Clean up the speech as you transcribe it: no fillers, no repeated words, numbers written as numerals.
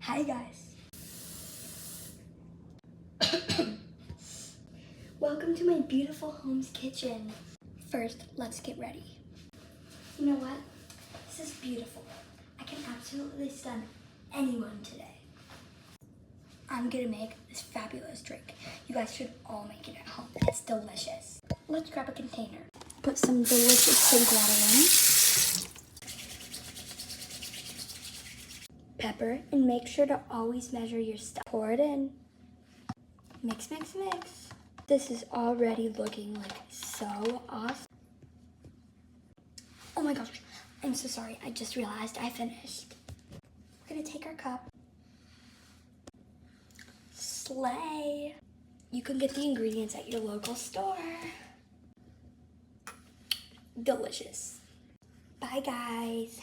Hi guys. Welcome to my beautiful home's kitchen. First, let's get ready. You know what? This is beautiful. I can absolutely stun anyone today. I'm gonna make this fabulous drink. You guys should all make it at home. It's delicious. Let's grab a container. Put some delicious sink water in. Pepper, and make sure to always measure your stuff. Pour it in. Mix, mix, mix. This is already looking like so awesome. Oh my gosh, I'm so sorry. I just realized I finished. We're gonna take our cup. Slay. You can get the ingredients at your local store. Delicious. Bye guys.